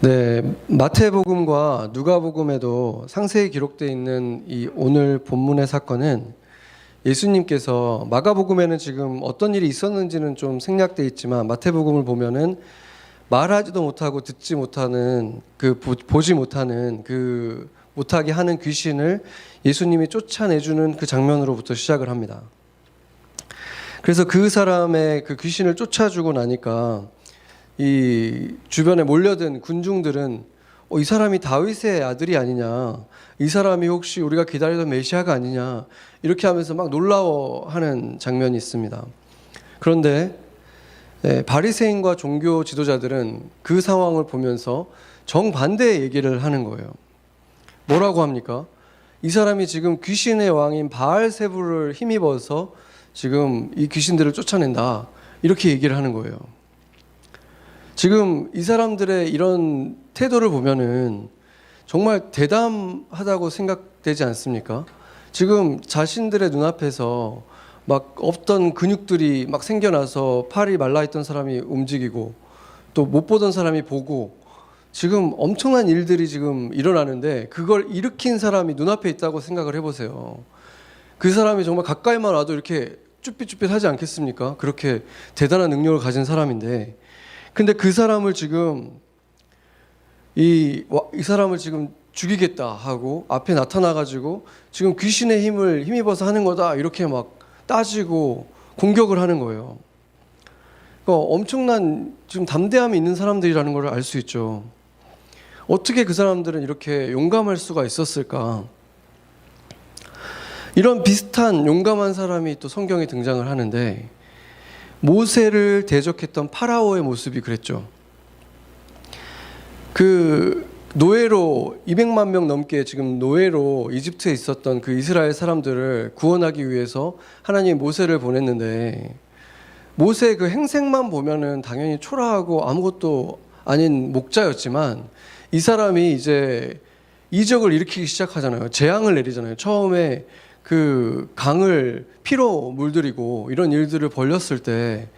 네, 마태복음과 누가복음에도 상세히 기록되어 있는 이 오늘 본문의 사건은 예수님께서 마가복음에는 지금 어떤 일이 있었는지는 좀 생략되어 있지만 마태복음을 보면은 말하지도 못하고 듣지 못하는 보지 못하는 못하게 하는 귀신을 예수님이 쫓아내주는 그 장면으로부터 시작을 합니다. 그래서 그 사람의 그 귀신을 쫓아주고 나니까 이 주변에 몰려든 군중들은 이 사람이 다윗의 아들이 아니냐, 이 사람이 혹시 우리가 기다리던 메시아가 아니냐, 이렇게 하면서 막 놀라워하는 장면이 있습니다. 그런데 바리새인과 종교 지도자들은 그 상황을 보면서 정반대의 얘기를 하는 거예요. 뭐라고 합니까? 이 사람이 지금 귀신의 왕인 바알세불을 힘입어서 지금 이 귀신들을 쫓아낸다, 이렇게 얘기를 하는 거예요. 지금 이 사람들의 이런 태도를 보면은 정말 대담하다고 생각되지 않습니까? 지금 자신들의 눈앞에서 막 없던 근육들이 막 생겨나서 팔이 말라있던 사람이 움직이고 또 못 보던 사람이 보고 지금 엄청난 일들이 지금 일어나는데 그걸 일으킨 사람이 눈앞에 있다고 생각을 해보세요. 그 사람이 정말 가까이만 와도 이렇게 쭈삣쭈삣하지 않겠습니까? 그렇게 대단한 능력을 가진 사람인데, 근데 그 사람을 지금 이 사람을 지금 죽이겠다 하고 앞에 나타나가지고 지금 귀신의 힘을 힘입어서 하는 거다, 이렇게 막 따지고 공격을 하는 거예요. 그러니까 엄청난 지금 담대함이 있는 사람들이라는 걸 알 수 있죠. 어떻게 그 사람들은 이렇게 용감할 수가 있었을까? 이런 비슷한 용감한 사람이 또 성경에 등장을 하는데, 모세를 대적했던 파라오의 모습이 그랬죠. 그 노예로 200만 명 넘게 지금 노예로 이집트에 있었던 그 이스라엘 사람들을 구원하기 위해서 하나님이 모세를 보냈는데, 모세의 그 행색만 보면은 당연히 초라하고 아무것도 아닌 목자였지만 이 사람이 이제 이적을 일으키기 시작하잖아요. 재앙을 내리잖아요. 처음에 그 강을 피로 물들이고 이런 일들을 벌였을 때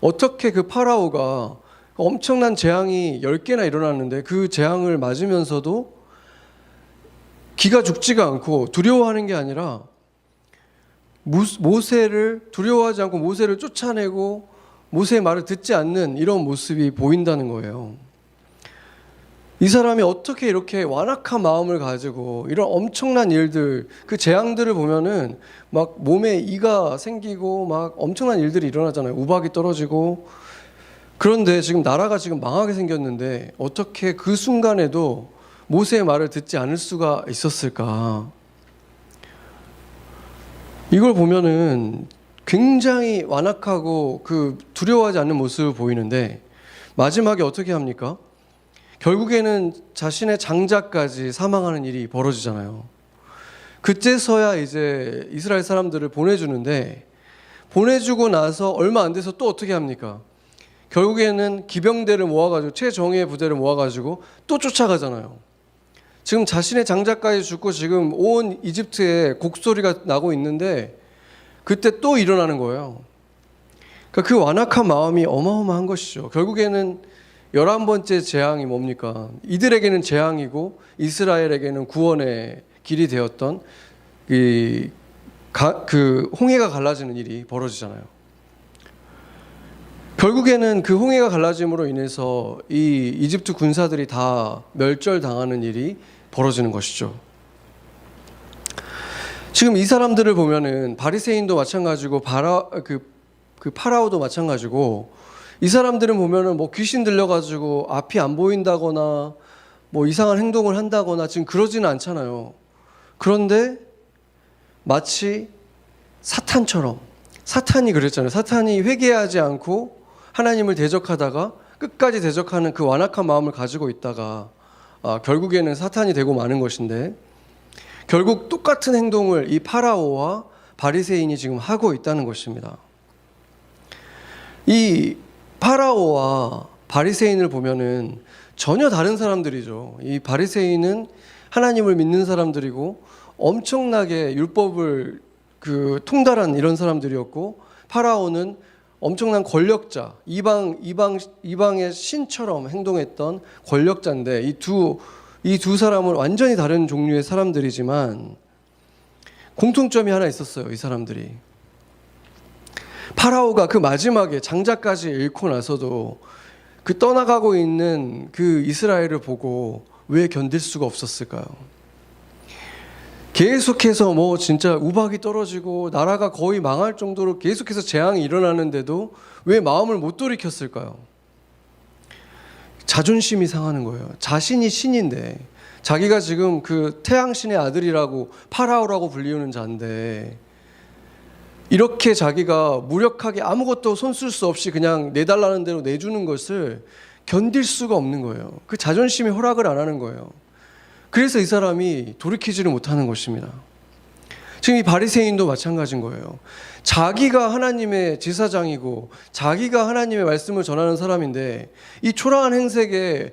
어떻게 그 파라오가 엄청난 재앙이 10개나 일어났는데 그 재앙을 맞으면서도 기가 죽지가 않고 두려워하는 게 아니라 모세를 두려워하지 않고 모세를 쫓아내고 모세의 말을 듣지 않는 이런 모습이 보인다는 거예요. 이 사람이 어떻게 이렇게 완악한 마음을 가지고 이런 엄청난 일들, 그 재앙들을 보면은 막 몸에 이가 생기고 막 엄청난 일들이 일어나잖아요. 우박이 떨어지고. 그런데 지금 나라가 지금 망하게 생겼는데 어떻게 그 순간에도 모세의 말을 듣지 않을 수가 있었을까? 이걸 보면은 굉장히 완악하고 그 두려워하지 않는 모습을 보이는데 마지막에 어떻게 합니까? 결국에는 자신의 장자까지 사망하는 일이 벌어지잖아요. 그때서야 이제 이스라엘 사람들을 보내주는데, 보내주고 나서 얼마 안 돼서 또 어떻게 합니까? 결국에는 기병대를 모아가지고 최정예의 부대를 모아가지고 또 쫓아가잖아요. 지금 자신의 장자까지 죽고 지금 온 이집트에 곡소리가 나고 있는데 그때 또 일어나는 거예요. 그러니까 그 완악한 마음이 어마어마한 것이죠. 결국에는 11번째 재앙이 뭡니까? 이들에게는 재앙이고 이스라엘에게는 구원의 길이 되었던 그 홍해가 갈라지는 일이 벌어지잖아요. 결국에는 그 홍해가 갈라짐으로 인해서 이 이집트 군사들이 다 멸절당하는 일이 벌어지는 것이죠. 지금 이 사람들을 보면은 바리새인도 마찬가지고 파라오도 마찬가지고, 이 사람들은 보면은 뭐 귀신 들려가지고 앞이 안 보인다거나 뭐 이상한 행동을 한다거나 지금 그러지는 않잖아요. 그런데 마치 사탄처럼, 사탄이 그랬잖아요. 사탄이 회개하지 않고 하나님을 대적하다가 끝까지 대적하는 그 완악한 마음을 가지고 있다가 결국에는 사탄이 되고 마는 것인데, 결국 똑같은 행동을 이 파라오와 바리새인이 지금 하고 있다는 것입니다. 이 파라오와 바리새인을 보면은 전혀 다른 사람들이죠. 이 바리새인은 하나님을 믿는 사람들이고 엄청나게 율법을 통달한 이런 사람들이었고, 파라오는 엄청난 권력자, 이방의 신처럼 행동했던 권력자인데 이 두 사람은 완전히 다른 종류의 사람들이지만 공통점이 하나 있었어요. 이 사람들이 파라오가 그 마지막에 장자까지 잃고 나서도 그 떠나가고 있는 그 이스라엘을 보고 왜 견딜 수가 없었을까요? 계속해서 뭐 진짜 우박이 떨어지고 나라가 거의 망할 정도로 계속해서 재앙이 일어나는데도 왜 마음을 못 돌이켰을까요? 자존심이 상하는 거예요. 자신이 신인데, 자기가 지금 그 태양신의 아들이라고 파라오라고 불리우는 자인데, 이렇게 자기가 무력하게 아무것도 손쓸 수 없이 그냥 내달라는 대로 내주는 것을 견딜 수가 없는 거예요. 그 자존심이 허락을 안 하는 거예요. 그래서 이 사람이 돌이키지를 못하는 것입니다. 지금 이 바리새인도 마찬가지인 거예요. 자기가 하나님의 제사장이고 자기가 하나님의 말씀을 전하는 사람인데 이 초라한 행색에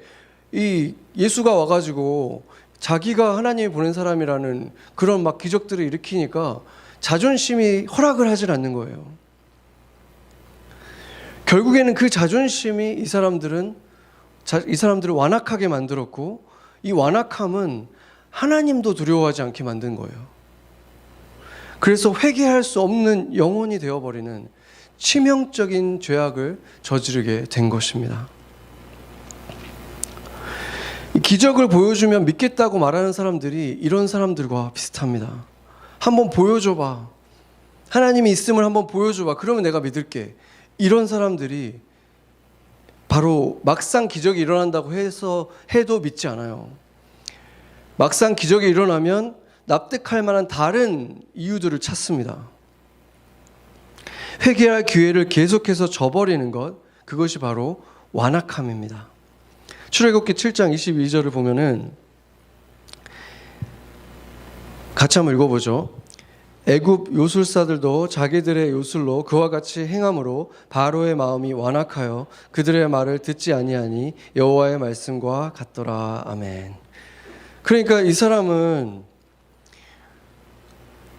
이 예수가 와가지고 자기가 하나님이 보낸 사람이라는 그런 막 기적들을 일으키니까 자존심이 허락을 하질 않는 거예요. 결국에는 그 자존심이 이 사람들을 완악하게 만들었고, 이 완악함은 하나님도 두려워하지 않게 만든 거예요. 그래서 회개할 수 없는 영혼이 되어버리는 치명적인 죄악을 저지르게 된 것입니다. 기적을 보여주면 믿겠다고 말하는 사람들이 이런 사람들과 비슷합니다. 한번 보여줘봐. 하나님이 있음을 한번 보여줘봐. 그러면 내가 믿을게. 이런 사람들이 바로 막상 기적이 일어난다고 해도 믿지 않아요. 막상 기적이 일어나면 납득할 만한 다른 이유들을 찾습니다. 회개할 기회를 계속해서 저버리는 것, 그것이 바로 완악함입니다. 출애굽기 7장 22절을 보면은 같이 한번 읽어보죠. 애굽 요술사들도 자기들의 요술로 그와 같이 행함으로 바로의 마음이 완악하여 그들의 말을 듣지 아니하니 여호와의 말씀과 같더라. 아멘. 그러니까 이 사람은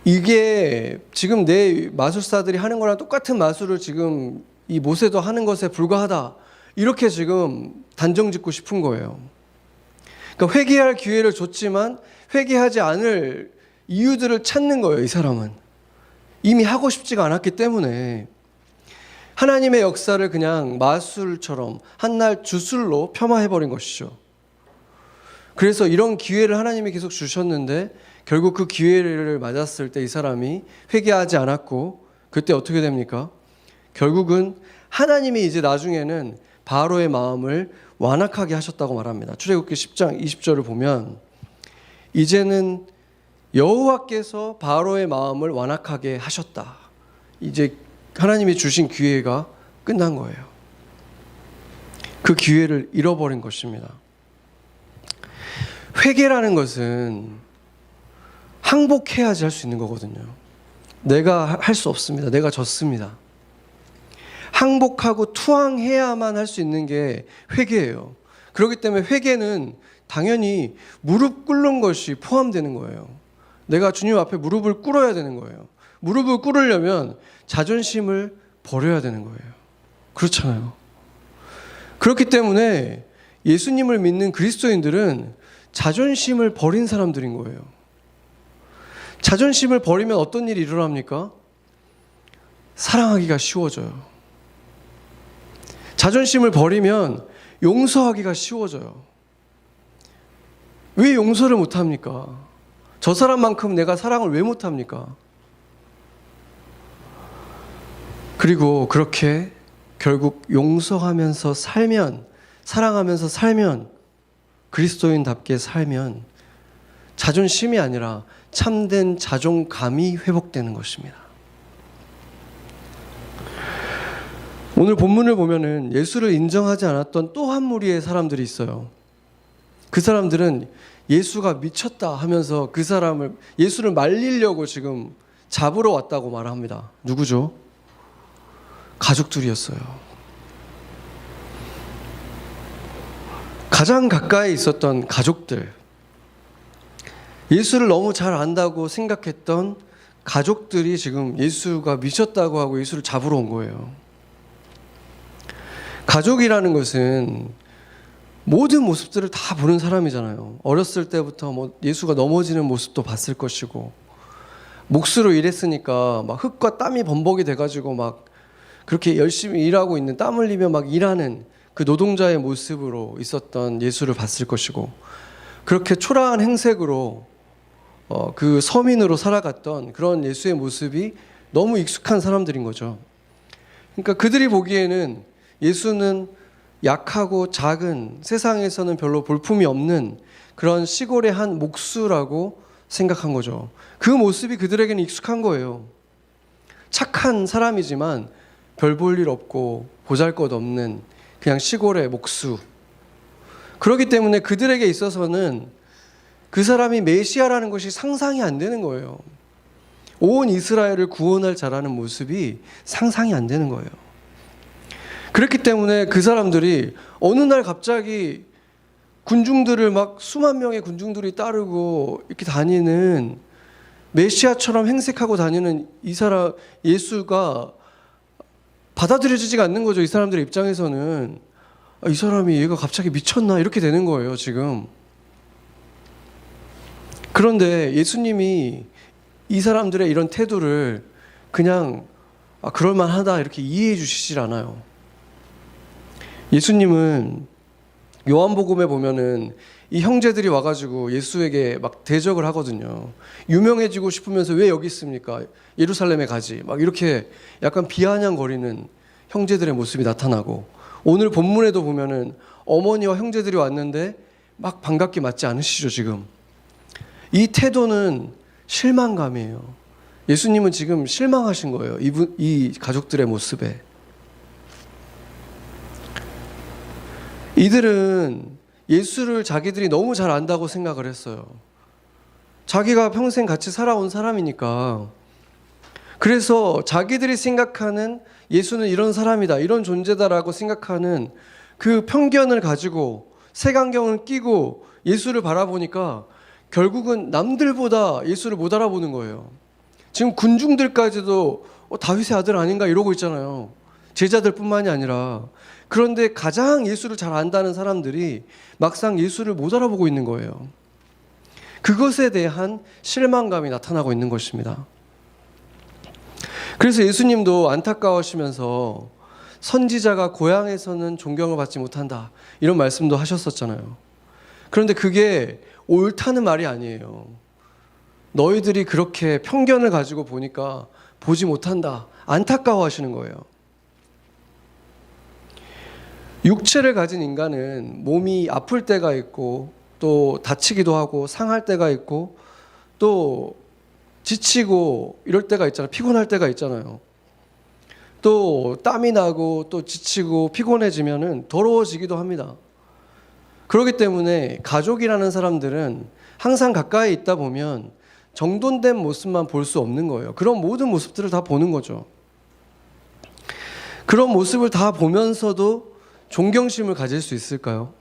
이게 지금 내 마술사들이 하는 거랑 똑같은 마술을 지금 이 모세도 하는 것에 불과하다, 이렇게 지금 단정짓고 싶은 거예요. 그러니까 회개할 기회를 줬지만 회개하지 않을 이유들을 찾는 거예요. 이 사람은 이미 하고 싶지가 않았기 때문에 하나님의 역사를 그냥 마술처럼 한날 주술로 폄하해버린 것이죠. 그래서 이런 기회를 하나님이 계속 주셨는데 결국 그 기회를 맞았을 때 이 사람이 회개하지 않았고, 그때 어떻게 됩니까? 결국은 하나님이 이제 나중에는 바로의 마음을 완악하게 하셨다고 말합니다. 출애굽기 10장 20절을 보면 이제는 여호와께서 바로의 마음을 완악하게 하셨다. 이제 하나님이 주신 기회가 끝난 거예요. 그 기회를 잃어버린 것입니다. 회개라는 것은 항복해야지 할 수 있는 거거든요. 내가 할 수 없습니다. 내가 졌습니다. 항복하고 투항해야만 할 수 있는 게 회개예요. 그렇기 때문에 회개는 당연히 무릎 꿇는 것이 포함되는 거예요. 내가 주님 앞에 무릎을 꿇어야 되는 거예요. 무릎을 꿇으려면 자존심을 버려야 되는 거예요. 그렇잖아요. 그렇기 때문에 예수님을 믿는 그리스도인들은 자존심을 버린 사람들인 거예요. 자존심을 버리면 어떤 일이 일어납니까? 사랑하기가 쉬워져요. 자존심을 버리면 용서하기가 쉬워져요. 왜 용서를 못합니까? 저 사람만큼 내가 사랑을 왜 못합니까? 그리고 그렇게 결국 용서하면서 살면, 사랑하면서 살면, 그리스도인답게 살면 자존심이 아니라 참된 자존감이 회복되는 것입니다. 오늘 본문을 보면은 예수를 인정하지 않았던 또 한 무리의 사람들이 있어요. 그 사람들은 예수가 미쳤다 하면서 그 사람을, 예수를 말리려고 지금 잡으러 왔다고 말합니다. 누구죠? 가족들이었어요. 가장 가까이 있었던 가족들, 예수를 너무 잘 안다고 생각했던 가족들이 지금 예수가 미쳤다고 하고 예수를 잡으러 온 거예요. 가족이라는 것은 모든 모습들을 다 보는 사람이잖아요. 어렸을 때부터 뭐 예수가 넘어지는 모습도 봤을 것이고, 몫으로 일했으니까 막 흙과 땀이 범벅이 돼가지고 막 그렇게 열심히 일하고 있는, 땀 흘리며 막 일하는 그 노동자의 모습으로 있었던 예수를 봤을 것이고, 그렇게 초라한 행색으로 그 서민으로 살아갔던 그런 예수의 모습이 너무 익숙한 사람들인 거죠. 그러니까 그들이 보기에는 예수는 약하고 작은, 세상에서는 별로 볼품이 없는 그런 시골의 한 목수라고 생각한 거죠. 그 모습이 그들에게는 익숙한 거예요. 착한 사람이지만 별 볼 일 없고 보잘것없는 그냥 시골의 목수. 그렇기 때문에 그들에게 있어서는 그 사람이 메시아라는 것이 상상이 안 되는 거예요. 온 이스라엘을 구원할 자라는 모습이 상상이 안 되는 거예요. 그렇기 때문에 그 사람들이 어느 날 갑자기 군중들을 막 수만 명의 군중들이 따르고 이렇게 다니는, 메시아처럼 행색하고 다니는 이 사람 예수가 받아들여지지가 않는 거죠. 이 사람들의 입장에서는 이 사람이, 얘가 갑자기 미쳤나 이렇게 되는 거예요 지금. 그런데 예수님이 이 사람들의 이런 태도를 그냥 그럴만하다 이렇게 이해해 주시질 않아요. 예수님은 요한복음에 보면은 이 형제들이 와가지고 예수에게 막 대적을 하거든요. 유명해지고 싶으면서 왜 여기 있습니까? 예루살렘에 가지. 막 이렇게 약간 비아냥거리는 형제들의 모습이 나타나고, 오늘 본문에도 보면은 어머니와 형제들이 왔는데 막 반갑게 맞지 않으시죠 지금. 이 태도는 실망감이에요. 예수님은 지금 실망하신 거예요. 이 가족들의 모습에. 이들은 예수를 자기들이 너무 잘 안다고 생각을 했어요. 자기가 평생 같이 살아온 사람이니까. 그래서 자기들이 생각하는 예수는 이런 사람이다, 이런 존재다라고 생각하는 그 편견을 가지고 색안경을 끼고 예수를 바라보니까 결국은 남들보다 예수를 못 알아보는 거예요. 지금 군중들까지도 다윗의 아들 아닌가 이러고 있잖아요. 제자들뿐만이 아니라. 그런데 가장 예수를 잘 안다는 사람들이 막상 예수를 못 알아보고 있는 거예요. 그것에 대한 실망감이 나타나고 있는 것입니다. 그래서 예수님도 안타까워하시면서 선지자가 고향에서는 존경을 받지 못한다, 이런 말씀도 하셨었잖아요. 그런데 그게 옳다는 말이 아니에요. 너희들이 그렇게 편견을 가지고 보니까 보지 못한다, 안타까워하시는 거예요. 육체를 가진 인간은 몸이 아플 때가 있고, 또 다치기도 하고 상할 때가 있고, 또 지치고 이럴 때가 있잖아요. 피곤할 때가 있잖아요. 또 땀이 나고 또 지치고 피곤해지면은 더러워지기도 합니다. 그렇기 때문에 가족이라는 사람들은 항상 가까이 있다 보면 정돈된 모습만 볼 수 없는 거예요. 그런 모든 모습들을 다 보는 거죠. 그런 모습을 다 보면서도 존경심을 가질 수 있을까요?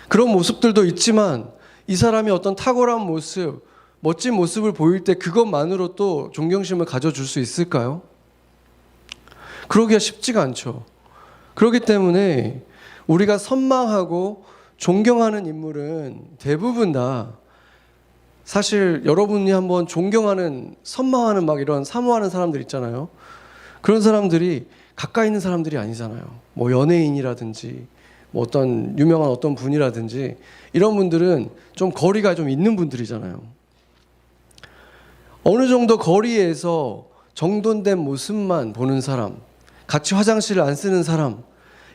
그런 모습들도 있지만 이 사람이 어떤 탁월한 모습, 멋진 모습을 보일 때 그것만으로 또 존경심을 가져줄 수 있을까요? 그러기가 쉽지가 않죠. 그렇기 때문에 우리가 선망하고 존경하는 인물은 대부분 다, 사실 여러분이 한번 존경하는, 선망하는 막 이런 사모하는 사람들 있잖아요. 그런 사람들이 가까이 있는 사람들이 아니잖아요. 뭐 연예인이라든지 뭐 어떤 유명한 어떤 분이라든지 이런 분들은 좀 거리가 좀 있는 분들이잖아요. 어느 정도 거리에서 정돈된 모습만 보는 사람, 같이 화장실을 안 쓰는 사람,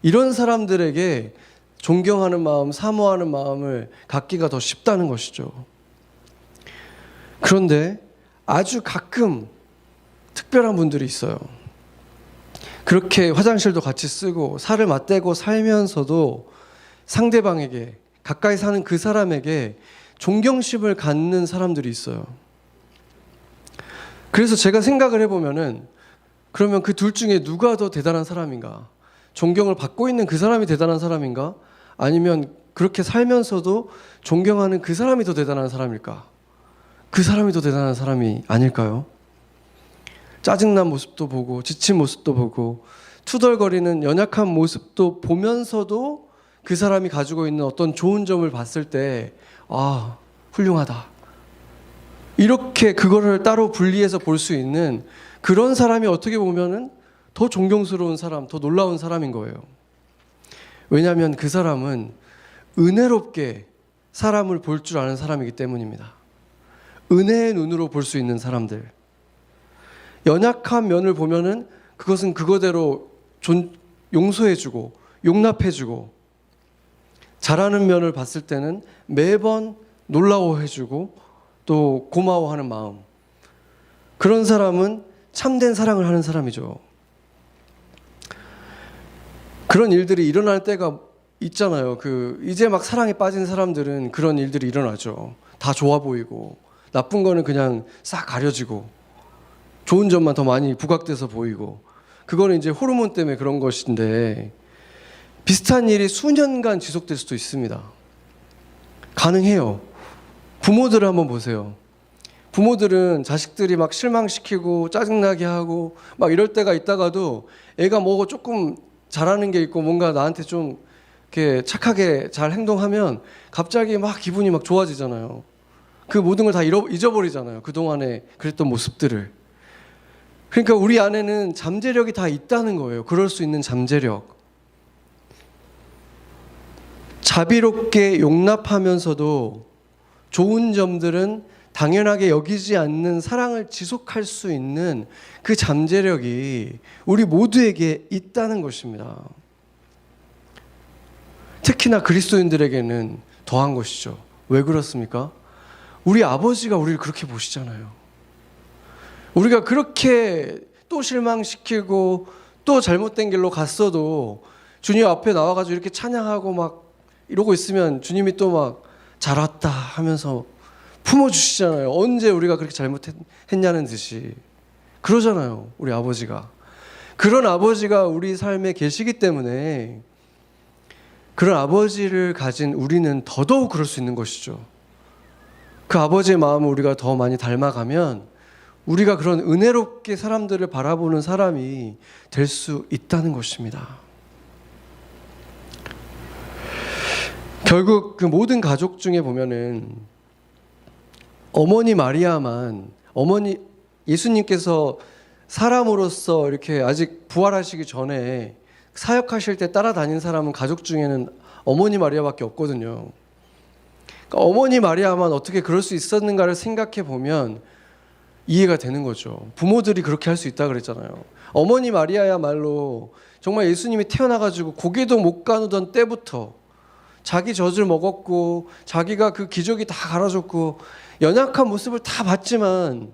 이런 사람들에게 존경하는 마음, 사모하는 마음을 갖기가 더 쉽다는 것이죠. 그런데 아주 가끔 특별한 분들이 있어요. 그렇게 화장실도 같이 쓰고 살을 맞대고 살면서도 상대방에게, 가까이 사는 그 사람에게 존경심을 갖는 사람들이 있어요. 그래서 제가 생각을 해보면은, 그러면 그 둘 중에 누가 더 대단한 사람인가? 존경을 받고 있는 그 사람이 대단한 사람인가? 아니면 그렇게 살면서도 존경하는 그 사람이 더 대단한 사람일까? 그 사람이 더 대단한 사람이 아닐까요? 짜증난 모습도 보고 지친 모습도 보고 투덜거리는 연약한 모습도 보면서도 그 사람이 가지고 있는 어떤 좋은 점을 봤을 때, 아, 훌륭하다. 이렇게 그거를 따로 분리해서 볼 수 있는 그런 사람이 어떻게 보면은 더 존경스러운 사람, 더 놀라운 사람인 거예요. 왜냐하면 그 사람은 은혜롭게 사람을 볼 줄 아는 사람이기 때문입니다. 은혜의 눈으로 볼 수 있는 사람들. 연약한 면을 보면은 그것은 그거대로 용서해주고 용납해주고, 잘하는 면을 봤을 때는 매번 놀라워해주고 또 고마워하는 마음. 그런 사람은 참된 사랑을 하는 사람이죠. 그런 일들이 일어날 때가 있잖아요. 이제 막 사랑에 빠진 사람들은 그런 일들이 일어나죠. 다 좋아 보이고 나쁜 거는 그냥 싹 가려지고 좋은 점만 더 많이 부각돼서 보이고, 그거는 이제 호르몬 때문에 그런 것인데, 비슷한 일이 수년간 지속될 수도 있습니다. 가능해요. 부모들을 한번 보세요. 부모들은 자식들이 막 실망시키고 짜증나게 하고 막 이럴 때가 있다가도 애가 뭐 조금 잘하는 게 있고 뭔가 나한테 좀 이렇게 착하게 잘 행동하면 갑자기 막 기분이 막 좋아지잖아요. 그 모든 걸 다 잊어버리잖아요. 그동안에 그랬던 모습들을. 그러니까 우리 안에는 잠재력이 다 있다는 거예요. 그럴 수 있는 잠재력. 자비롭게 용납하면서도 좋은 점들은 당연하게 여기지 않는 사랑을 지속할 수 있는 그 잠재력이 우리 모두에게 있다는 것입니다. 특히나 그리스도인들에게는 더한 것이죠. 왜 그렇습니까? 우리 아버지가 우리를 그렇게 보시잖아요. 우리가 그렇게 또 실망시키고 또 잘못된 길로 갔어도 주님 앞에 나와가지고 이렇게 찬양하고 막 이러고 있으면 주님이 또 막 잘 왔다 하면서 품어주시잖아요. 언제 우리가 그렇게 잘못했냐는 듯이 그러잖아요. 우리 아버지가. 그런 아버지가 우리 삶에 계시기 때문에 그런 아버지를 가진 우리는 더더욱 그럴 수 있는 것이죠. 그 아버지의 마음을 우리가 더 많이 닮아가면 우리가 그런 은혜롭게 사람들을 바라보는 사람이 될 수 있다는 것입니다. 결국 그 모든 가족 중에 보면은 어머니 마리아만, 예수님께서 사람으로서 이렇게 아직 부활하시기 전에 사역하실 때 따라다닌 사람은 가족 중에는 어머니 마리아밖에 없거든요. 그러니까 어머니 마리아만 어떻게 그럴 수 있었는가를 생각해 보면 이해가 되는 거죠. 부모들이 그렇게 할 수 있다 그랬잖아요. 어머니 마리아야말로 정말 예수님이 태어나가지고 고개도 못 가누던 때부터 자기 젖을 먹었고 자기가 그 기저귀 다 갈아줬고 연약한 모습을 다 봤지만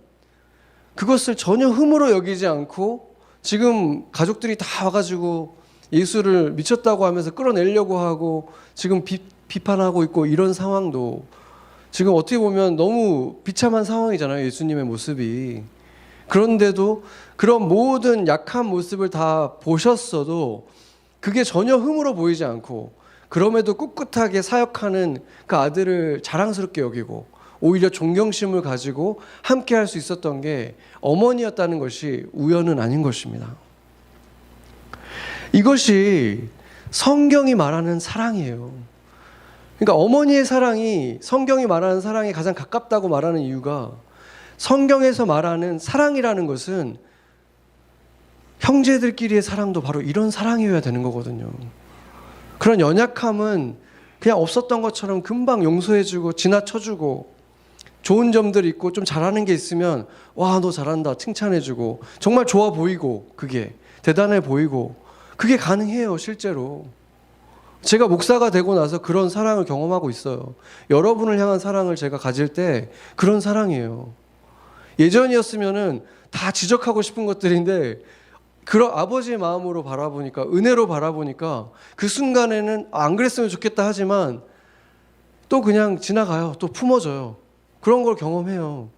그것을 전혀 흠으로 여기지 않고 지금 가족들이 다 와가지고 예수를 미쳤다고 하면서 끌어내려고 하고 지금 비판하고 있고, 이런 상황도 지금 어떻게 보면 너무 비참한 상황이잖아요. 예수님의 모습이. 그런데도 그런 모든 약한 모습을 다 보셨어도 그게 전혀 흠으로 보이지 않고, 그럼에도 꿋꿋하게 사역하는 그 아들을 자랑스럽게 여기고 오히려 존경심을 가지고 함께 할 수 있었던 게 어머니였다는 것이 우연은 아닌 것입니다. 이것이 성경이 말하는 사랑이에요. 그러니까 어머니의 사랑이 성경이 말하는 사랑에 가장 가깝다고 말하는 이유가, 성경에서 말하는 사랑이라는 것은 형제들끼리의 사랑도 바로 이런 사랑이어야 되는 거거든요. 그런 연약함은 그냥 없었던 것처럼 금방 용서해주고 지나쳐주고, 좋은 점들이 있고 좀 잘하는 게 있으면 와, 너 잘한다 칭찬해주고 정말 좋아 보이고 그게 대단해 보이고, 그게 가능해요. 실제로 제가 목사가 되고 나서 그런 사랑을 경험하고 있어요. 여러분을 향한 사랑을 제가 가질 때 그런 사랑이에요. 예전이었으면은 다 지적하고 싶은 것들인데 그런 아버지의 마음으로 바라보니까, 은혜로 바라보니까 그 순간에는 안 그랬으면 좋겠다 하지만 또 그냥 지나가요. 또 품어져요. 그런 걸 경험해요.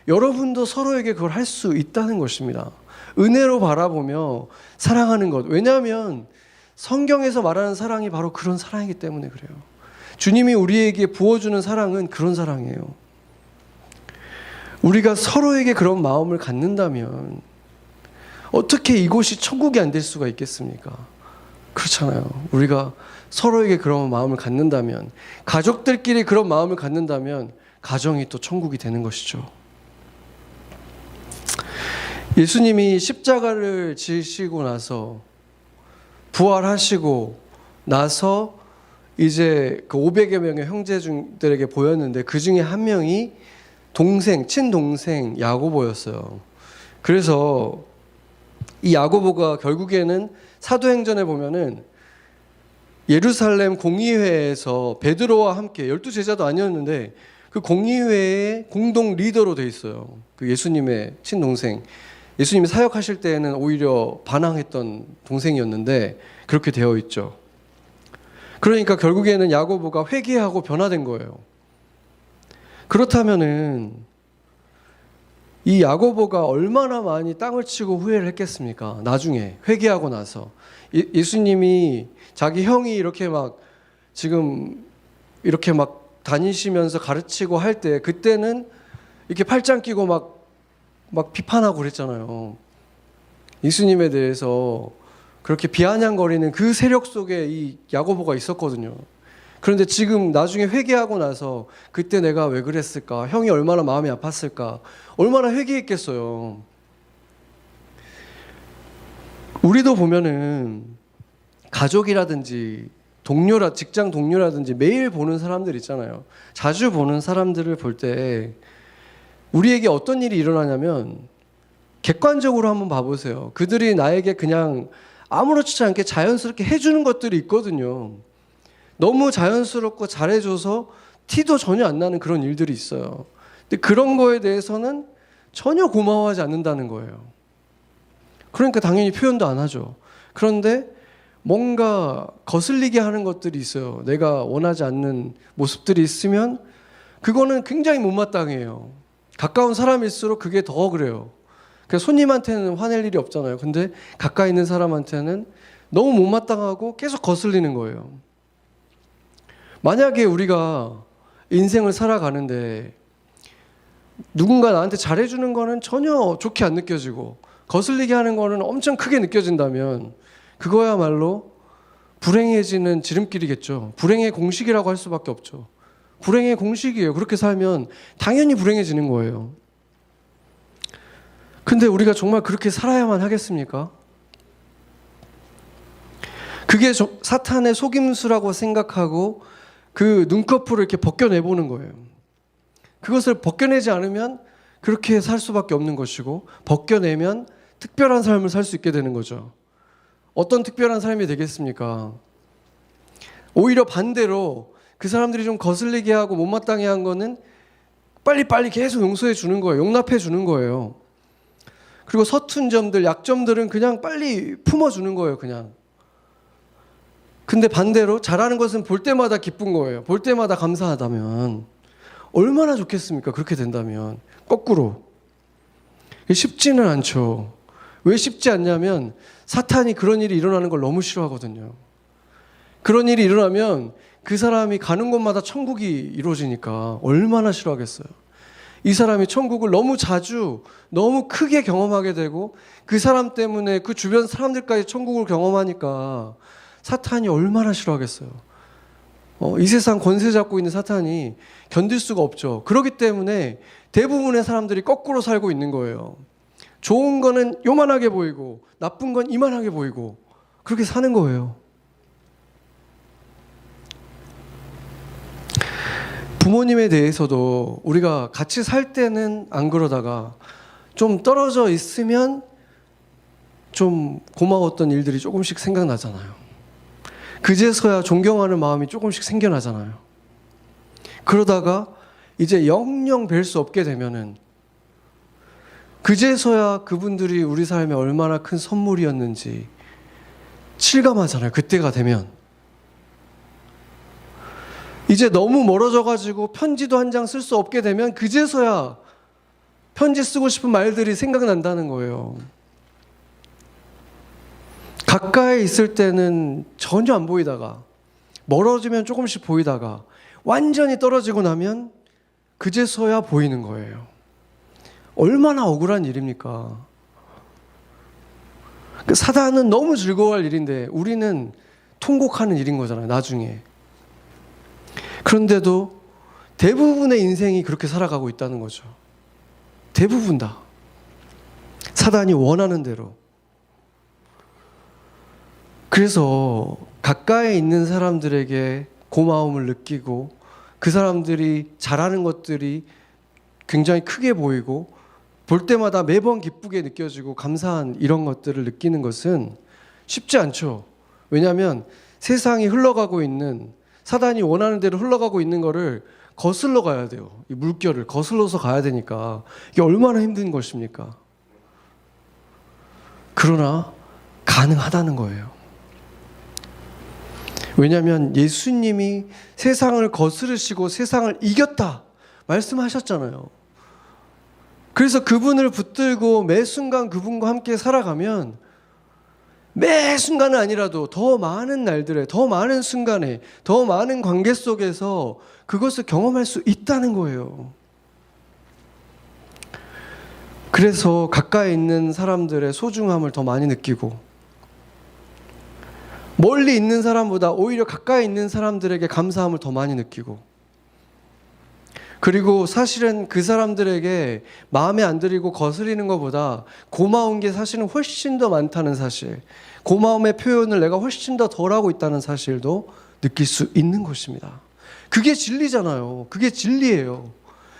여러분도 서로에게 그걸 할 수 있다는 것입니다. 은혜로 바라보며 사랑하는 것. 왜냐하면 성경에서 말하는 사랑이 바로 그런 사랑이기 때문에 그래요. 주님이 우리에게 부어주는 사랑은 그런 사랑이에요. 우리가 서로에게 그런 마음을 갖는다면 어떻게 이곳이 천국이 안 될 수가 있겠습니까? 그렇잖아요. 우리가 서로에게 그런 마음을 갖는다면, 가족들끼리 그런 마음을 갖는다면 가정이 또 천국이 되는 것이죠. 예수님이 십자가를 지시고 나서, 부활하시고 나서 이제 그 500여 명의 형제들에게 보였는데, 그 중에 한 명이 친동생 야고보였어요. 그래서 이 야고보가 결국에는 사도행전에 보면은 예루살렘 공의회에서 베드로와 함께, 12제자도 아니었는데 그 공의회의 공동 리더로 돼 있어요. 그 예수님의 친동생, 예수님이 사역하실 때에는 오히려 반항했던 동생이었는데 그렇게 되어 있죠. 그러니까 결국에는 야고보가 회개하고 변화된 거예요. 그렇다면은 이 야고보가 얼마나 많이 땅을 치고 후회를 했겠습니까? 나중에 회개하고 나서 예수님이 자기 형이 이렇게 막 지금 이렇게 막 다니시면서 가르치고 할 때, 그때는 이렇게 팔짱 끼고 막 비판하고 그랬잖아요. 예수님에 대해서 그렇게 비아냥거리는 그 세력 속에 이 야고보가 있었거든요. 그런데 지금 나중에 회개하고 나서 그때 내가 왜 그랬을까? 형이 얼마나 마음이 아팠을까? 얼마나 회개했겠어요. 우리도 보면은 가족이라든지 직장 동료라든지 매일 보는 사람들 있잖아요. 자주 보는 사람들을 볼 때 우리에게 어떤 일이 일어나냐면, 객관적으로 한번 봐보세요. 그들이 나에게 그냥 아무렇지 않게 자연스럽게 해주는 것들이 있거든요. 너무 자연스럽고 잘해줘서 티도 전혀 안 나는 그런 일들이 있어요. 근데 그런 거에 대해서는 전혀 고마워하지 않는다는 거예요. 그러니까 당연히 표현도 안 하죠. 그런데 뭔가 거슬리게 하는 것들이 있어요. 내가 원하지 않는 모습들이 있으면 그거는 굉장히 못마땅해요. 가까운 사람일수록 그게 더 그래요. 그러니까 손님한테는 화낼 일이 없잖아요. 근데 가까이 있는 사람한테는 너무 못마땅하고 계속 거슬리는 거예요. 만약에 우리가 인생을 살아가는데 누군가 나한테 잘해주는 거는 전혀 좋게 안 느껴지고 거슬리게 하는 거는 엄청 크게 느껴진다면 그거야말로 불행해지는 지름길이겠죠. 불행의 공식이라고 할 수밖에 없죠. 불행의 공식이에요. 그렇게 살면 당연히 불행해지는 거예요. 근데 우리가 정말 그렇게 살아야만 하겠습니까? 그게 사탄의 속임수라고 생각하고 그 눈꺼풀을 이렇게 벗겨내보는 거예요. 그것을 벗겨내지 않으면 그렇게 살 수밖에 없는 것이고, 벗겨내면 특별한 삶을 살 수 있게 되는 거죠. 어떤 특별한 삶이 되겠습니까? 오히려 반대로 그 사람들이 좀 거슬리게 하고 못마땅해 한 거는 빨리빨리 계속 용서해 주는 거예요. 용납해 주는 거예요. 그리고 서툰 점들, 약점들은 그냥 빨리 품어주는 거예요. 그냥. 근데 반대로 잘하는 것은 볼 때마다 기쁜 거예요. 볼 때마다 감사하다면 얼마나 좋겠습니까? 그렇게 된다면. 거꾸로. 쉽지는 않죠. 왜 쉽지 않냐면 사탄이 그런 일이 일어나는 걸 너무 싫어하거든요. 그런 일이 일어나면 그 사람이 가는 곳마다 천국이 이루어지니까 얼마나 싫어하겠어요. 이 사람이 천국을 너무 자주 너무 크게 경험하게 되고 그 사람 때문에 그 주변 사람들까지 천국을 경험하니까 사탄이 얼마나 싫어하겠어요. 이 세상 권세 잡고 있는 사탄이 견딜 수가 없죠. 그렇기 때문에 대부분의 사람들이 거꾸로 살고 있는 거예요. 좋은 거는 요만하게 보이고 나쁜 건 이만하게 보이고 그렇게 사는 거예요. 부모님에 대해서도 우리가 같이 살 때는 안 그러다가 좀 떨어져 있으면 좀 고마웠던 일들이 조금씩 생각나잖아요. 그제서야 존경하는 마음이 조금씩 생겨나잖아요. 그러다가 이제 영영 뵐 수 없게 되면은 그제서야 그분들이 우리 삶에 얼마나 큰 선물이었는지 실감하잖아요. 그때가 되면. 이제 너무 멀어져가지고 편지도 한 장 쓸 수 없게 되면 그제서야 편지 쓰고 싶은 말들이 생각난다는 거예요. 가까이 있을 때는 전혀 안 보이다가 멀어지면 조금씩 보이다가 완전히 떨어지고 나면 그제서야 보이는 거예요. 얼마나 억울한 일입니까? 그 사단은 너무 즐거워할 일인데 우리는 통곡하는 일인 거잖아요, 나중에. 그런데도 대부분의 인생이 그렇게 살아가고 있다는 거죠. 대부분 다. 사단이 원하는 대로. 그래서 가까이 있는 사람들에게 고마움을 느끼고 그 사람들이 잘하는 것들이 굉장히 크게 보이고 볼 때마다 매번 기쁘게 느껴지고 감사한 이런 것들을 느끼는 것은 쉽지 않죠. 왜냐하면 세상이 흘러가고 있는, 사단이 원하는 대로 흘러가고 있는 거를 거슬러 가야 돼요. 이 물결을 거슬러서 가야 되니까 이게 얼마나 힘든 것입니까? 그러나 가능하다는 거예요. 왜냐하면 예수님이 세상을 거스르시고 세상을 이겼다 말씀하셨잖아요. 그래서 그분을 붙들고 매 순간 그분과 함께 살아가면 매 순간은 아니라도 더 많은 날들에, 더 많은 순간에, 더 많은 관계 속에서 그것을 경험할 수 있다는 거예요. 그래서 가까이 있는 사람들의 소중함을 더 많이 느끼고 멀리 있는 사람보다 오히려 가까이 있는 사람들에게 감사함을 더 많이 느끼고, 그리고 사실은 그 사람들에게 마음에 안 들이고 거스리는 것보다 고마운 게 사실은 훨씬 더 많다는 사실, 고마움의 표현을 내가 훨씬 더 덜하고 있다는 사실도 느낄 수 있는 것입니다. 그게 진리잖아요. 그게 진리예요.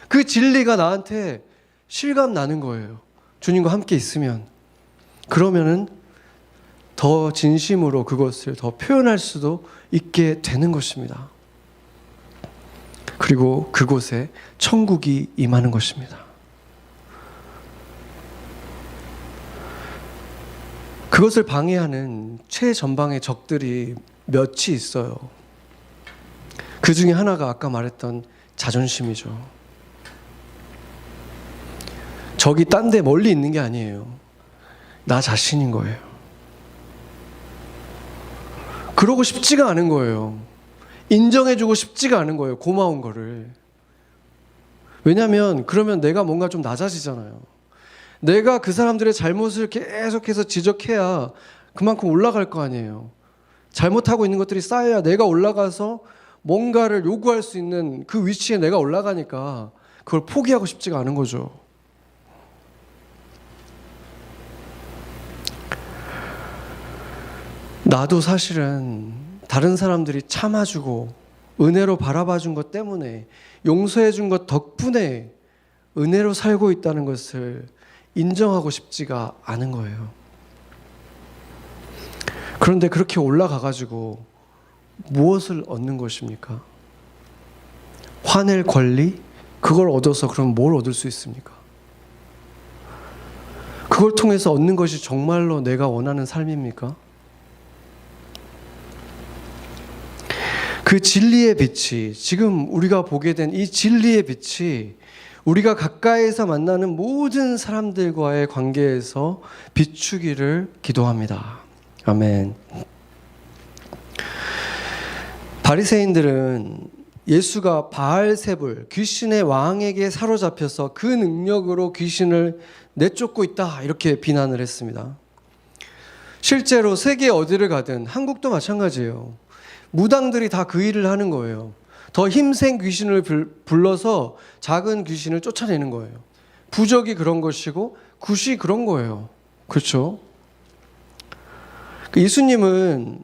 그 진리가 나한테 실감 나는 거예요. 주님과 함께 있으면. 그러면은 더 진심으로 그것을 더 표현할 수도 있게 되는 것입니다. 그리고 그곳에 천국이 임하는 것입니다. 그것을 방해하는 최전방의 적들이 몇이 있어요. 그 중에 하나가 아까 말했던 자존심이죠. 적이 딴 데 멀리 있는 게 아니에요. 나 자신인 거예요. 그러고 싶지가 않은 거예요. 인정해주고 싶지가 않은 거예요. 고마운 거를. 왜냐하면 그러면 내가 뭔가 좀 낮아지잖아요. 내가 그 사람들의 잘못을 계속해서 지적해야 그만큼 올라갈 거 아니에요. 잘못하고 있는 것들이 쌓여야 내가 올라가서 뭔가를 요구할 수 있는 그 위치에 내가 올라가니까 그걸 포기하고 싶지가 않은 거죠. 나도 사실은 다른 사람들이 참아주고 은혜로 바라봐준 것 때문에, 용서해준 것 덕분에 은혜로 살고 있다는 것을 인정하고 싶지가 않은 거예요. 그런데 그렇게 올라가가지고 무엇을 얻는 것입니까? 화낼 권리? 그걸 얻어서 그럼 뭘 얻을 수 있습니까? 그걸 통해서 얻는 것이 정말로 내가 원하는 삶입니까? 그 진리의 빛이, 지금 우리가 보게 된 이 진리의 빛이 우리가 가까이에서 만나는 모든 사람들과의 관계에서 비추기를 기도합니다. 아멘. 바리새인들은 예수가 바알세불, 귀신의 왕에게 사로잡혀서 그 능력으로 귀신을 내쫓고 있다, 이렇게 비난을 했습니다. 실제로 세계 어디를 가든, 한국도 마찬가지예요. 무당들이 다 그 일을 하는 거예요. 더 힘센 귀신을 불러서 작은 귀신을 쫓아내는 거예요. 부적이 그런 것이고 굿이 그런 거예요. 그렇죠? 예수님은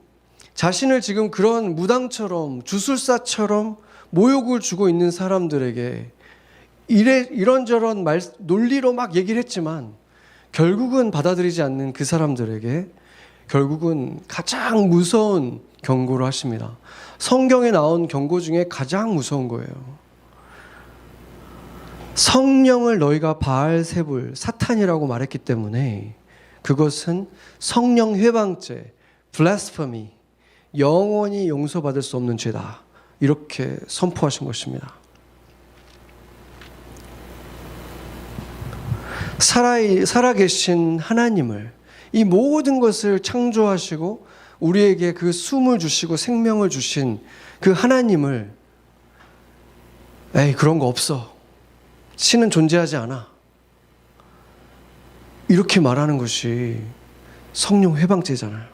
자신을 지금 그런 무당처럼, 주술사처럼 모욕을 주고 있는 사람들에게 이런저런 논리로 막 얘기를 했지만 결국은 받아들이지 않는 그 사람들에게 결국은 가장 무서운 경고를 하십니다. 성경에 나온 경고 중에 가장 무서운 거예요. 성령을 너희가 바알세불, 사탄이라고 말했기 때문에 그것은 성령 회방죄, 블라스퍼미, 영원히 용서받을 수 없는 죄다, 이렇게 선포하신 것입니다. 살아계신 하나님을, 이 모든 것을 창조하시고 우리에게 그 숨을 주시고 생명을 주신 그 하나님을, 에이 그런 거 없어, 신은 존재하지 않아, 이렇게 말하는 것이 성령 회방죄잖아요.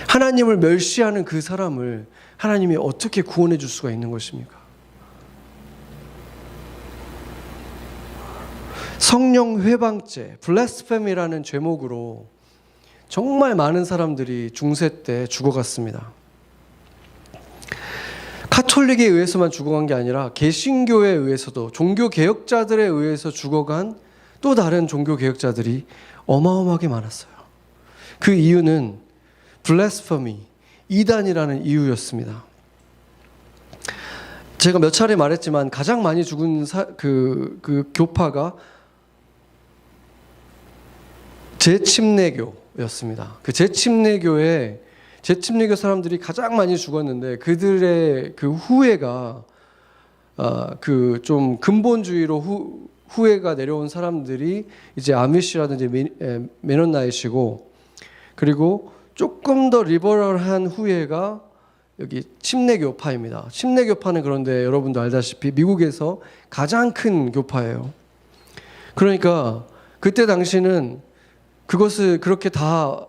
하나님을 멸시하는 그 사람을 하나님이 어떻게 구원해 줄 수가 있는 것입니까? 성령 회방죄, 블래스페미라는 죄목으로 정말 많은 사람들이 중세 때 죽어갔습니다. 카톨릭에 의해서만 죽어간 게 아니라 개신교에 의해서도, 종교개혁자들에 의해서 죽어간 또 다른 종교개혁자들이 어마어마하게 많았어요. 그 이유는 블래스페미, 이단이라는 이유였습니다. 제가 몇 차례 말했지만 가장 많이 죽은 그 교파가 제침례교였습니다. 그 제침례교 사람들이 가장 많이 죽었는데 그들의 그 후예가 그 좀 근본주의로 후예가 내려온 사람들이 이제 아미시라든지 메논나이트이고, 그리고 조금 더 리버럴한 후예가 여기 침례교파입니다. 침례교파는 그런데 여러분도 알다시피 미국에서 가장 큰 교파예요. 그러니까 그때 당시는 그것을 그렇게 다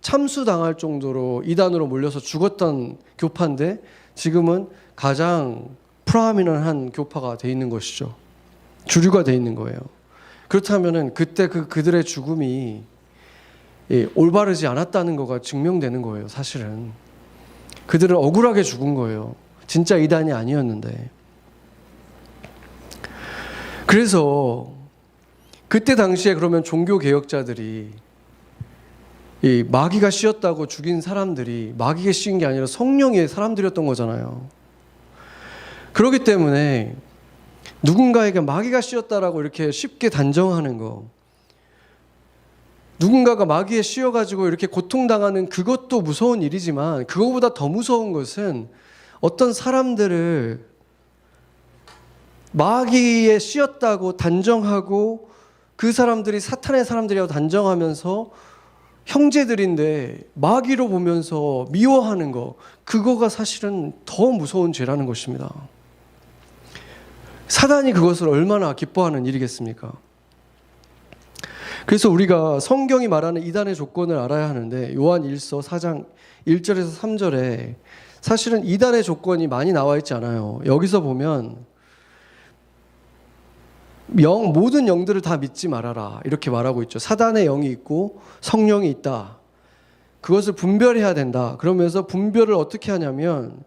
참수당할 정도로 이단으로 몰려서 죽었던 교파인데 지금은 가장 프라미넌한 교파가 돼 있는 것이죠. 주류가 돼 있는 거예요. 그렇다면은 그때 그들의 죽음이 올바르지 않았다는 거가 증명되는 거예요. 사실은 그들은 억울하게 죽은 거예요. 진짜 이단이 아니었는데. 그래서 그때 당시에 그러면 종교개혁자들이 이 마귀가 씌었다고 죽인 사람들이 마귀가 씌인 게 아니라 성령의 사람들이었던 거잖아요. 그렇기 때문에 누군가에게 마귀가 씌었다라고 이렇게 쉽게 단정하는 거, 누군가가 마귀에 씌어가지고 이렇게 고통당하는 그것도 무서운 일이지만 그거보다 더 무서운 것은 어떤 사람들을 마귀에 씌었다고 단정하고 그 사람들이 사탄의 사람들이라고 단정하면서 형제들인데 마귀로 보면서 미워하는 거, 그거가 사실은 더 무서운 죄라는 것입니다. 사단이 그것을 얼마나 기뻐하는 일이겠습니까? 그래서 우리가 성경이 말하는 이단의 조건을 알아야 하는데 요한 1서 4장 1절에서 3절에 사실은 이단의 조건이 많이 나와 있지 않아요. 여기서 보면 모든 영들을 다 믿지 말아라 이렇게 말하고 있죠. 사단의 영이 있고 성령이 있다. 그것을 분별해야 된다. 그러면서 분별을 어떻게 하냐면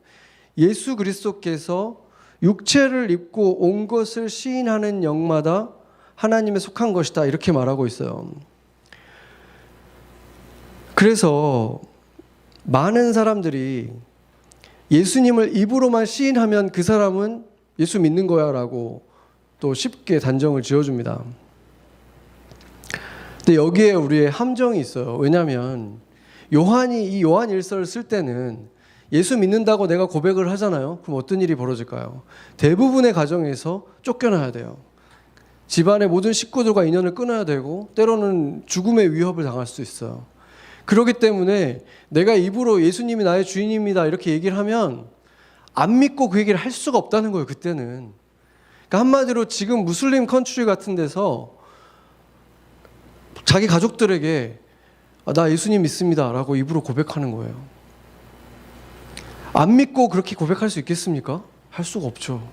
예수 그리스도께서 육체를 입고 온 것을 시인하는 영마다 하나님에 속한 것이다 이렇게 말하고 있어요. 그래서 많은 사람들이 예수님을 입으로만 시인하면 그 사람은 예수 믿는 거야 라고 또 쉽게 단정을 지어줍니다. 근데 여기에 우리의 함정이 있어요. 왜냐하면 요한이 이 요한 1서를 쓸 때는 예수 믿는다고 내가 고백을 하잖아요. 그럼 어떤 일이 벌어질까요? 대부분의 가정에서 쫓겨나야 돼요. 집안의 모든 식구들과 인연을 끊어야 되고 때로는 죽음의 위협을 당할 수 있어요. 그렇기 때문에 내가 입으로 예수님이 나의 주인입니다 이렇게 얘기를 하면 안 믿고 그 얘기를 할 수가 없다는 거예요. 그때는. 그러니까 한마디로 지금 무슬림 컨트리 같은 데서 자기 가족들에게 나 예수님 믿습니다 라고 입으로 고백하는 거예요. 안 믿고 그렇게 고백할 수 있겠습니까? 할 수가 없죠.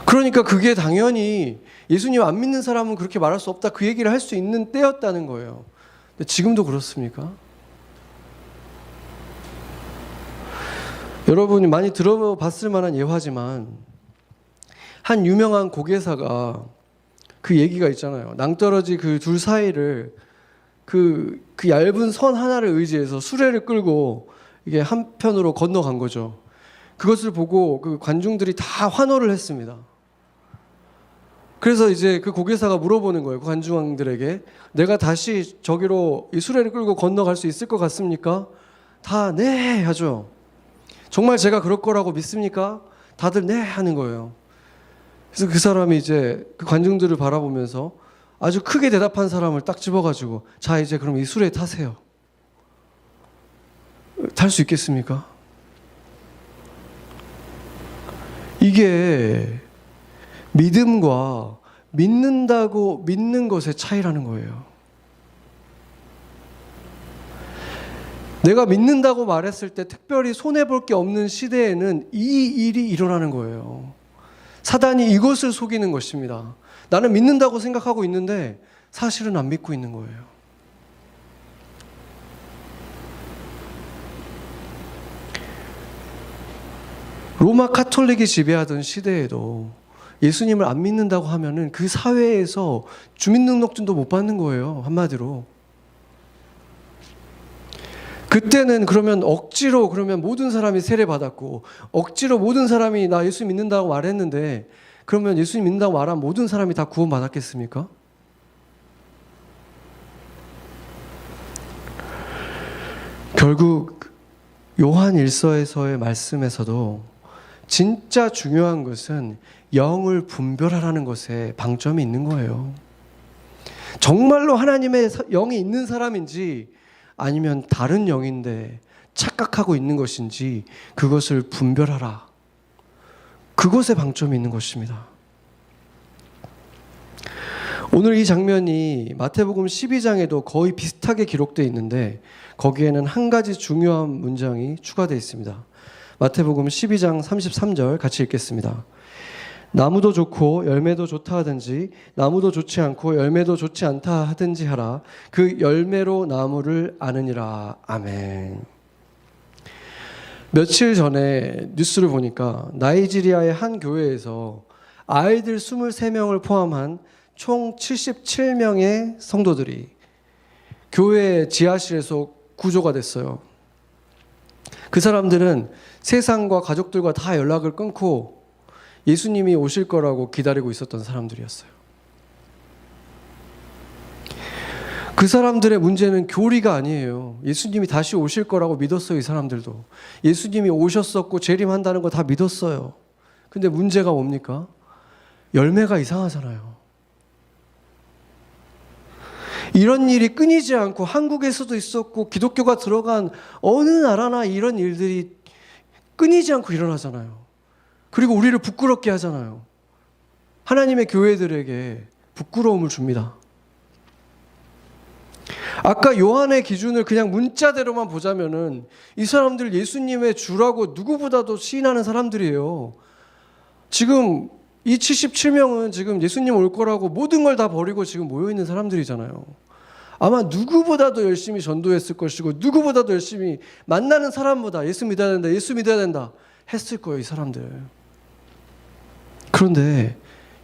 그러니까 그게 당연히 예수님 안 믿는 사람은 그렇게 말할 수 없다 그 얘기를 할 수 있는 때였다는 거예요. 근데 지금도 그렇습니까? 여러분이 많이 들어봤을 만한 예화지만 한 유명한 고개사가 그 얘기가 있잖아요. 낭떠러지 그 둘 사이를 그 얇은 선 하나를 의지해서 수레를 끌고 이게 한편으로 건너간 거죠. 그것을 보고 그 관중들이 다 환호를 했습니다. 그래서 이제 그 고개사가 물어보는 거예요. 그 관중들에게 내가 다시 저기로 이 수레를 끌고 건너갈 수 있을 것 같습니까? 다 네 하죠. 정말 제가 그럴 거라고 믿습니까? 다들 네 하는 거예요. 그래서 그 사람이 이제 그 관중들을 바라보면서 아주 크게 대답한 사람을 딱 집어가지고 자 이제 그럼 이 수레에 타세요. 탈 수 있겠습니까? 이게 믿음과 믿는다고 믿는 것의 차이라는 거예요. 내가 믿는다고 말했을 때 특별히 손해볼 게 없는 시대에는 이 일이 일어나는 거예요. 사단이 이것을 속이는 것입니다. 나는 믿는다고 생각하고 있는데 사실은 안 믿고 있는 거예요. 로마 카톨릭이 지배하던 시대에도 예수님을 안 믿는다고 하면은 그 사회에서 주민등록증도 못 받는 거예요. 한마디로. 그때는 그러면 억지로 그러면 모든 사람이 세례받았고 억지로 모든 사람이 나 예수 믿는다고 말했는데 그러면 예수님 믿는다고 말한 모든 사람이 다 구원받았겠습니까? 결국 요한 1서에서의 말씀에서도 진짜 중요한 것은 영을 분별하라는 것에 방점이 있는 거예요. 정말로 하나님의 영이 있는 사람인지 아니면 다른 영인데 착각하고 있는 것인지 그것을 분별하라. 그것에 방점이 있는 것입니다. 오늘 이 장면이 마태복음 12장에도 거의 비슷하게 기록되어 있는데 거기에는 한 가지 중요한 문장이 추가되어 있습니다. 마태복음 12장 33절 같이 읽겠습니다. 나무도 좋고 열매도 좋다 하든지 나무도 좋지 않고 열매도 좋지 않다 하든지 하라. 그 열매로 나무를 아느니라. 아멘. 며칠 전에 뉴스를 보니까 나이지리아의 한 교회에서 아이들 23명을 포함한 총 77명의 성도들이 교회 지하실에서 구조가 됐어요. 그 사람들은 세상과 가족들과 다 연락을 끊고 예수님이 오실 거라고 기다리고 있었던 사람들이었어요. 그 사람들의 문제는 교리가 아니에요. 예수님이 다시 오실 거라고 믿었어요. 이 사람들도 예수님이 오셨었고 재림한다는 거 다 믿었어요. 근데 문제가 뭡니까? 열매가 이상하잖아요. 이런 일이 끊이지 않고 한국에서도 있었고 기독교가 들어간 어느 나라나 이런 일들이 끊이지 않고 일어나잖아요. 그리고 우리를 부끄럽게 하잖아요. 하나님의 교회들에게 부끄러움을 줍니다. 아까 요한의 기준을 그냥 문자대로만 보자면은 이 사람들 예수님의 주라고 누구보다도 시인하는 사람들이에요. 지금 이 77명은 지금 예수님 올 거라고 모든 걸 다 버리고 지금 모여있는 사람들이잖아요. 아마 누구보다도 열심히 전도했을 것이고 누구보다도 열심히 만나는 사람보다 예수 믿어야 된다, 예수 믿어야 된다 했을 거예요, 이 사람들. 그런데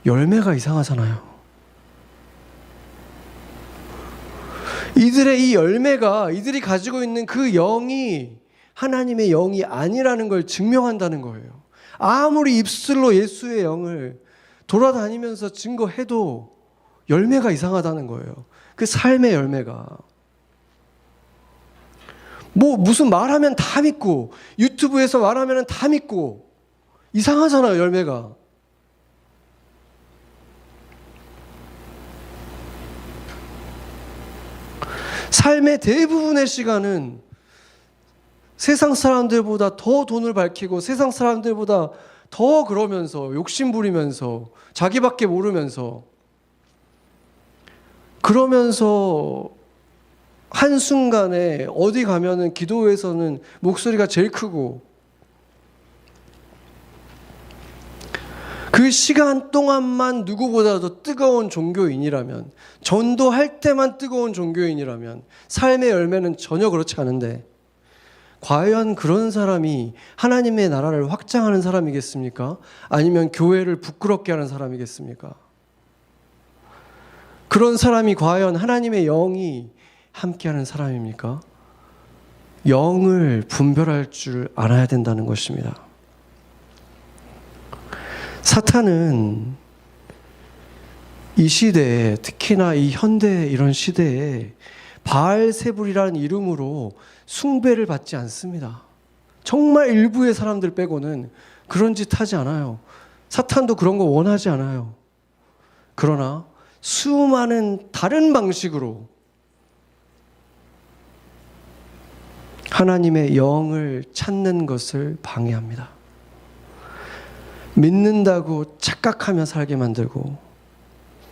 열매가 이상하잖아요. 이들의 이 열매가 이들이 가지고 있는 그 영이 하나님의 영이 아니라는 걸 증명한다는 거예요. 아무리 입술로 예수의 영을 돌아다니면서 증거해도 열매가 이상하다는 거예요. 그 삶의 열매가. 뭐 무슨 말하면 다 믿고 유튜브에서 말하면 다 믿고 이상하잖아요, 열매가. 삶의 대부분의 시간은 세상 사람들보다 더 돈을 밝히고 세상 사람들보다 더 그러면서 욕심 부리면서 자기밖에 모르면서 그러면서 한순간에 어디 가면은 기도회에서는 목소리가 제일 크고 그 시간 동안만 누구보다도 뜨거운 종교인이라면 전도할 때만 뜨거운 종교인이라면 삶의 열매는 전혀 그렇지 않은데 과연 그런 사람이 하나님의 나라를 확장하는 사람이겠습니까? 아니면 교회를 부끄럽게 하는 사람이겠습니까? 그런 사람이 과연 하나님의 영이 함께하는 사람입니까? 영을 분별할 줄 알아야 된다는 것입니다. 사탄은 이 시대에 특히나 이 현대 이런 시대에 바알세불이라는 이름으로 숭배를 받지 않습니다. 정말 일부의 사람들 빼고는 그런 짓 하지 않아요. 사탄도 그런 거 원하지 않아요. 그러나 수많은 다른 방식으로 하나님의 영을 찾는 것을 방해합니다. 믿는다고 착각하며 살게 만들고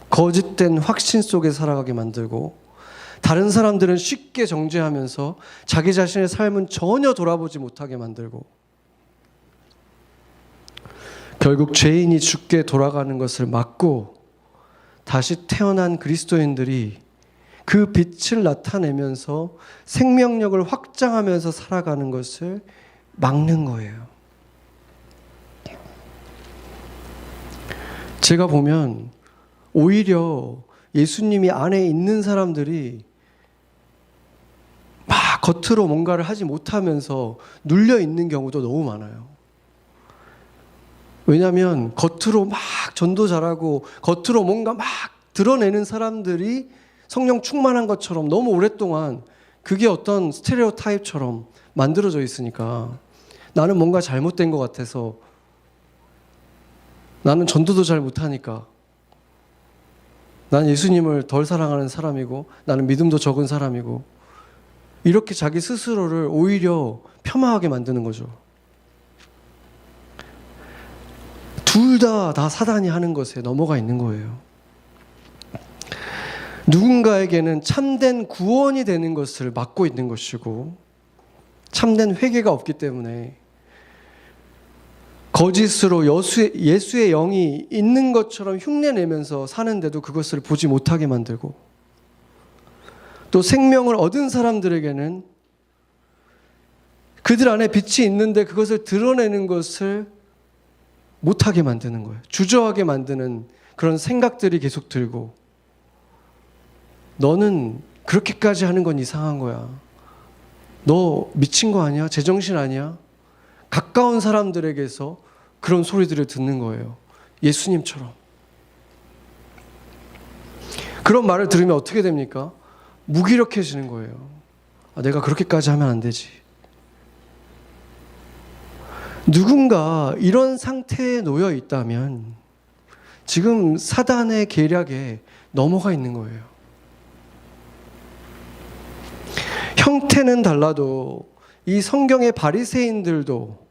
거짓된 확신 속에 살아가게 만들고 다른 사람들은 쉽게 정죄하면서 자기 자신의 삶은 전혀 돌아보지 못하게 만들고, 결국 죄인이 죽게 돌아가는 것을 막고 다시 태어난 그리스도인들이 그 빛을 나타내면서 생명력을 확장하면서 살아가는 것을 막는 거예요. 제가 보면 오히려 예수님이 안에 있는 사람들이 막 겉으로 뭔가를 하지 못하면서 눌려 있는 경우도 너무 많아요. 왜냐하면 겉으로 막 전도 잘하고 겉으로 뭔가 막 드러내는 사람들이 성령 충만한 것처럼 너무 오랫동안 그게 어떤 스테레오 타입처럼 만들어져 있으니까, 나는 뭔가 잘못된 것 같아서, 나는 전도도 잘 못하니까, 난 예수님을 덜 사랑하는 사람이고, 나는 믿음도 적은 사람이고, 이렇게 자기 스스로를 오히려 폄하하게 만드는 거죠. 둘 다 사단이 하는 것에 넘어가 있는 거예요. 누군가에게는 참된 구원이 되는 것을 막고 있는 것이고, 참된 회개가 없기 때문에 거짓으로 예수의 영이 있는 것처럼 흉내내면서 사는데도 그것을 보지 못하게 만들고, 또 생명을 얻은 사람들에게는 그들 안에 빛이 있는데 그것을 드러내는 것을 못하게 만드는 거예요. 주저하게 만드는 그런 생각들이 계속 들고, 너는 그렇게까지 하는 건 이상한 거야. 너 미친 거 아니야? 제정신 아니야? 가까운 사람들에게서 그런 소리들을 듣는 거예요. 예수님처럼. 그런 말을 들으면 어떻게 됩니까? 무기력해지는 거예요. 내가 그렇게까지 하면 안 되지. 누군가 이런 상태에 놓여 있다면 지금 사단의 계략에 넘어가 있는 거예요. 형태는 달라도 이 성경의 바리새인들도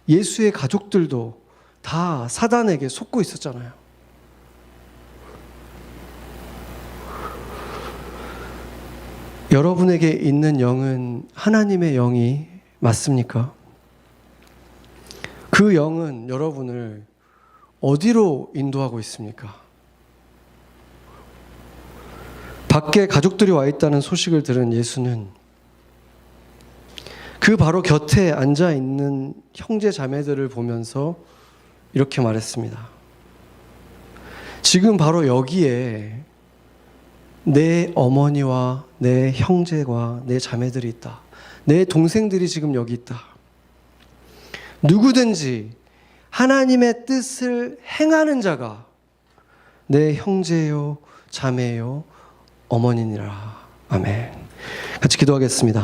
예수의 가족들도 다 사단에게 속고 있었잖아요. 여러분에게 있는 영은 하나님의 영이 맞습니까? 그 영은 여러분을 어디로 인도하고 있습니까? 밖에 가족들이 와 있다는 소식을 들은 예수는 그 바로 곁에 앉아 있는 형제 자매들을 보면서 이렇게 말했습니다. 지금 바로 여기에 내 어머니와 내 형제와 내 자매들이 있다. 내 동생들이 지금 여기 있다. 누구든지 하나님의 뜻을 행하는 자가 내 형제요, 자매요, 어머니니라. 아멘. 같이 기도하겠습니다.